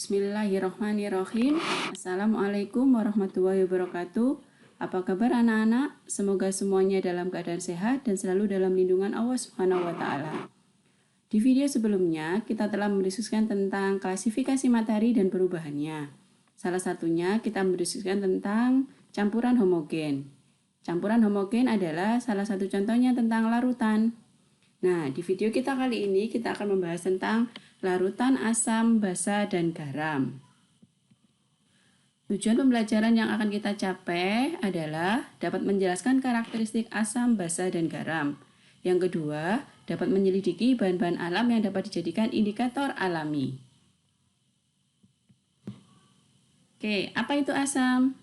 Bismillahirrahmanirrahim. Assalamualaikum warahmatullahi wabarakatuh. Apa kabar anak-anak? Semoga semuanya dalam keadaan sehat dan selalu dalam lindungan Allah Subhanahu wa taala. Di video sebelumnya, kita telah mendiskusikan tentang klasifikasi materi dan perubahannya. Salah satunya kita mendiskusikan tentang campuran homogen. Campuran homogen adalah salah satu contohnya tentang larutan. Nah, di video kita kali ini kita akan membahas tentang larutan asam, basa, dan garam. Tujuan pembelajaran yang akan kita capai adalah dapat menjelaskan karakteristik asam, basa, dan garam. Yang kedua, dapat menyelidiki bahan-bahan alam yang dapat dijadikan indikator alami. Oke, apa itu asam?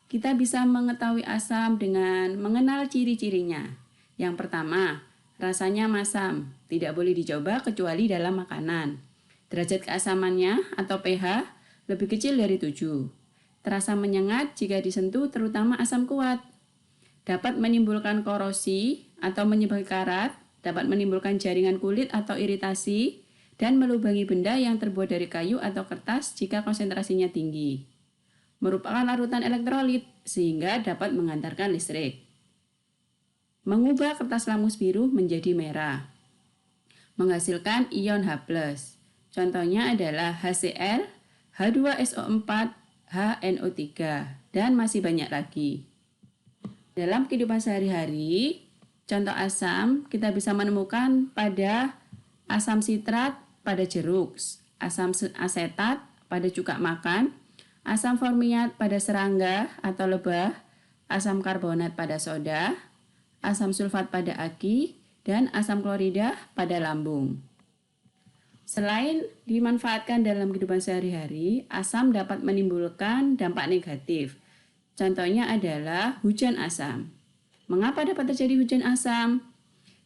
Kita bisa mengetahui asam dengan mengenal ciri-cirinya. Yang pertama, rasanya masam, tidak boleh dicoba kecuali dalam makanan. Derajat keasamannya atau pH lebih kecil dari 7. Terasa menyengat jika disentuh, terutama asam kuat. Dapat menimbulkan korosi atau menyebabkan karat, dapat menimbulkan jaringan kulit atau iritasi, dan melubangi benda yang terbuat dari kayu atau kertas jika konsentrasinya tinggi. Merupakan larutan elektrolit sehingga dapat menghantarkan listrik. Mengubah kertas langus biru menjadi merah. Menghasilkan ion H+. Contohnya adalah HCl, H2SO4, HNO3, dan masih banyak lagi. Dalam kehidupan sehari-hari, contoh asam kita bisa menemukan pada asam sitrat pada jeruk, asam asetat pada cuka makan, asam formiat pada serangga atau lebah, asam karbonat pada soda, asam sulfat pada aki, dan asam klorida pada lambung. Selain dimanfaatkan dalam kehidupan sehari-hari, asam dapat menimbulkan dampak negatif. Contohnya adalah hujan asam. Mengapa dapat terjadi hujan asam?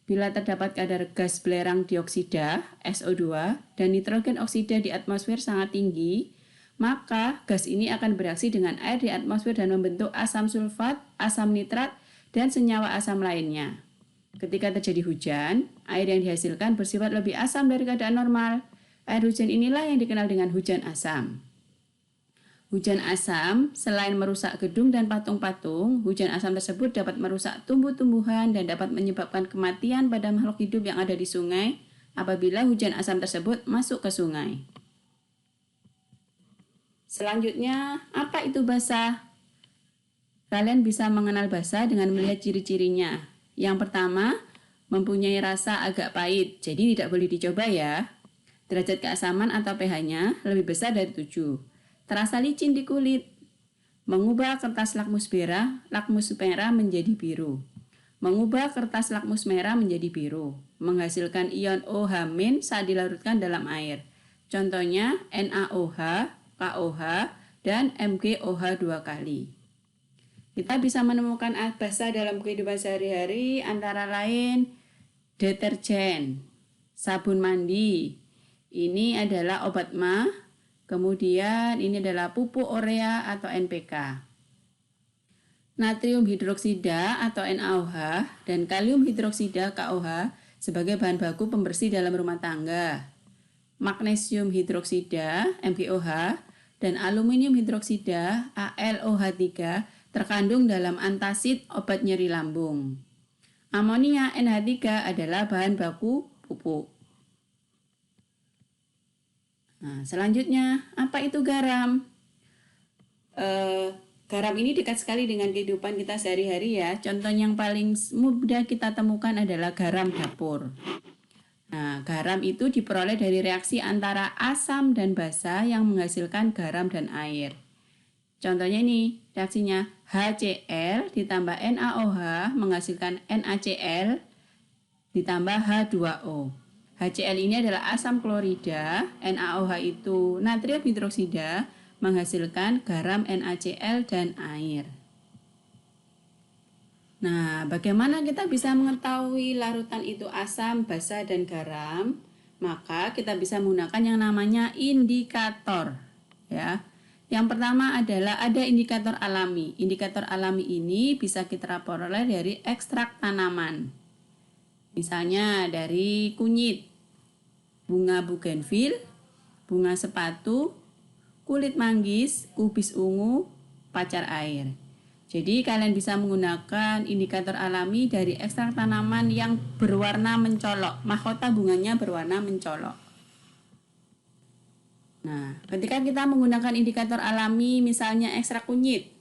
Bila terdapat kadar gas belerang dioksida, SO2, dan nitrogen oksida di atmosfer sangat tinggi, maka gas ini akan bereaksi dengan air di atmosfer dan membentuk asam sulfat, asam nitrat, dan senyawa asam lainnya. Ketika terjadi hujan, air yang dihasilkan bersifat lebih asam dari keadaan normal. Air hujan inilah yang dikenal dengan hujan asam. Hujan asam selain merusak gedung dan patung-patung, hujan asam tersebut dapat merusak tumbuh-tumbuhan dan dapat menyebabkan kematian pada makhluk hidup yang ada di sungai apabila hujan asam tersebut masuk ke sungai. Selanjutnya, apa itu basa? Kalian bisa mengenal basa dengan melihat ciri-cirinya. Yang pertama, mempunyai rasa agak pahit, jadi tidak boleh dicoba ya. Derajat keasaman atau pH-nya lebih besar dari 7. Terasa licin di kulit. Mengubah kertas lakmus merah menjadi biru. Mengubah kertas lakmus merah menjadi biru. Menghasilkan ion OH- saat dilarutkan dalam air. Contohnya NaOH, KOH, dan MgOH 2 kali. Kita bisa menemukan basa dalam kehidupan sehari-hari antara lain deterjen, sabun mandi, ini adalah obat MA, kemudian ini adalah pupuk urea atau NPK. Natrium hidroksida atau NaOH dan kalium hidroksida KOH sebagai bahan baku pembersih dalam rumah tangga. Magnesium hidroksida MgOH dan aluminium hidroksida AlOH3 terkandung dalam antasid obat nyeri lambung. Amonia NH3 adalah bahan baku pupuk. Nah, selanjutnya, apa itu garam? Garam ini dekat sekali dengan kehidupan kita sehari-hari ya. Contoh yang paling mudah kita temukan adalah garam dapur. Nah, garam itu diperoleh dari reaksi antara asam dan basa yang menghasilkan garam dan air. Contohnya ini, reaksinya HCl ditambah NaOH menghasilkan NaCl ditambah H2O. HCl ini adalah asam klorida, NaOH itu natrium hidroksida menghasilkan garam NaCl dan air. Nah, bagaimana kita bisa mengetahui larutan itu asam, basa, dan garam? Maka kita bisa menggunakan yang namanya indikator, ya. Yang pertama adalah ada indikator alami. Indikator alami ini bisa kita peroleh dari ekstrak tanaman. Misalnya dari kunyit, bunga bougainville, bunga sepatu, kulit manggis, kubis ungu, pacar air. Jadi kalian bisa menggunakan indikator alami dari ekstrak tanaman yang berwarna mencolok, mahkota bunganya berwarna mencolok. Nah, ketika kita menggunakan indikator alami misalnya ekstrak kunyit,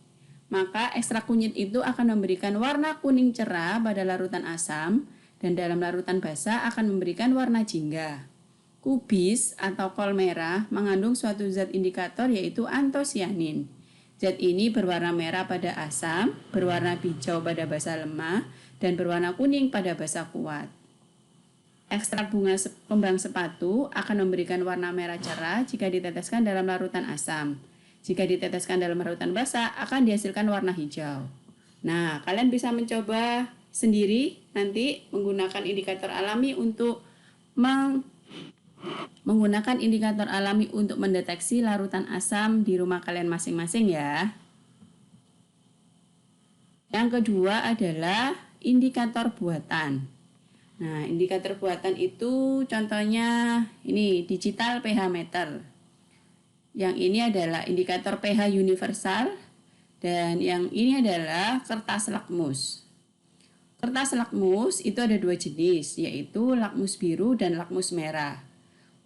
maka ekstrak kunyit itu akan memberikan warna kuning cerah pada larutan asam dan dalam larutan basah akan memberikan warna jingga. Kubis atau kol merah mengandung suatu zat indikator yaitu antosianin. Zat ini berwarna merah pada asam, berwarna hijau pada basa lemah, dan berwarna kuning pada basa kuat. Ekstrak bunga kembang sepatu akan memberikan warna merah cerah jika diteteskan dalam larutan asam. Jika diteteskan dalam larutan basah akan dihasilkan warna hijau. Nah, kalian bisa mencoba sendiri nanti menggunakan indikator alami untuk mendeteksi larutan asam di rumah kalian masing-masing ya. Yang kedua adalah indikator buatan. Nah, indikator buatan itu contohnya ini digital pH meter. Yang ini adalah indikator pH universal dan yang ini adalah kertas lakmus. Kertas lakmus itu ada dua jenis, yaitu lakmus biru dan lakmus merah.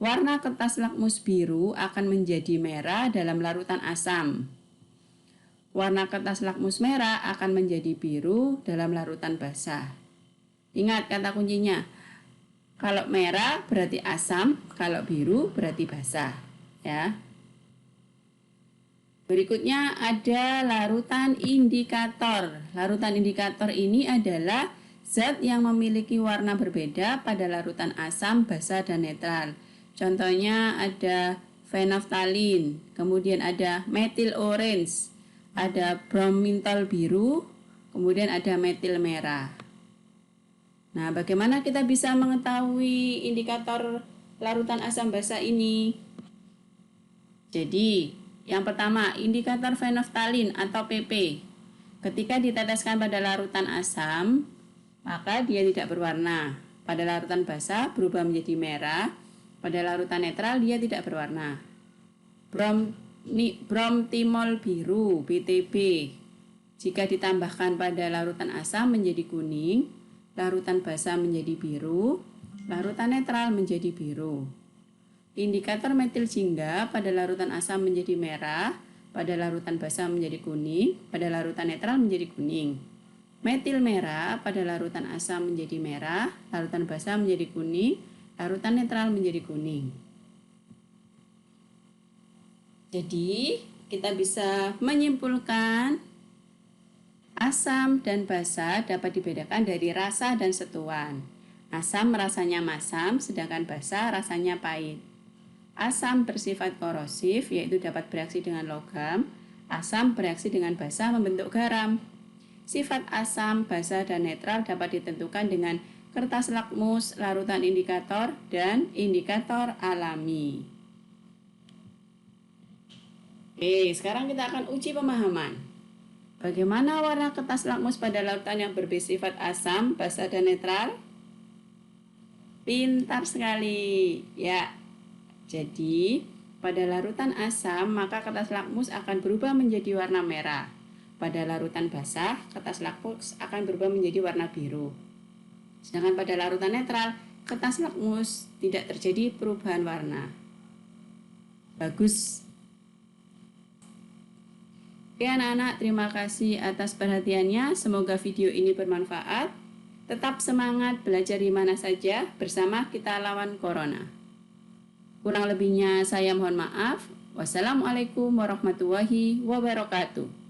Warna kertas lakmus biru akan menjadi merah dalam larutan asam. Warna kertas lakmus merah akan menjadi biru dalam larutan basah. Ingat kata kuncinya, kalau merah berarti asam, kalau biru berarti basah. Ya. Berikutnya ada larutan indikator. Larutan indikator ini adalah zat yang memiliki warna berbeda pada larutan asam, basah, dan netral. Contohnya ada phenolphthalein, kemudian ada metil orange, ada bromintol biru, kemudian ada metil merah. Nah, bagaimana kita bisa mengetahui indikator larutan asam basah ini? Jadi, yang pertama, indikator phenolphthalein atau PP. Ketika diteteskan pada larutan asam, maka dia tidak berwarna. Pada larutan basah berubah menjadi merah. Pada larutan netral dia tidak berwarna. Bromtimol biru (BTB) jika ditambahkan pada larutan asam menjadi kuning, larutan basah menjadi biru, larutan netral menjadi biru. Indikator metil jingga pada larutan asam menjadi merah, pada larutan basah menjadi kuning, pada larutan netral menjadi kuning. Metil merah pada larutan asam menjadi merah, larutan basah menjadi kuning, larutan netral menjadi kuning. Jadi, kita bisa menyimpulkan asam dan basa dapat dibedakan dari rasa dan setuan. Asam rasanya masam, sedangkan basa rasanya pahit. Asam bersifat korosif, yaitu dapat bereaksi dengan logam. Asam bereaksi dengan basa membentuk garam. Sifat asam, basa, dan netral dapat ditentukan dengan kertas lakmus, larutan indikator, dan indikator alami. Oke, sekarang kita akan uji pemahaman. Bagaimana warna kertas lakmus pada larutan yang bersifat asam, basa, dan netral? Pintar sekali. Ya, jadi pada larutan asam, maka kertas lakmus akan berubah menjadi warna merah. Pada larutan basah, kertas lakmus akan berubah menjadi warna biru. Sedangkan pada larutan netral, kertas lakmus tidak terjadi perubahan warna. Bagus. Oke anak-anak, terima kasih atas perhatiannya. Semoga video ini bermanfaat. Tetap semangat belajar di mana saja bersama kita lawan corona. Kurang lebihnya saya mohon maaf. Wassalamualaikum warahmatullahi wabarakatuh.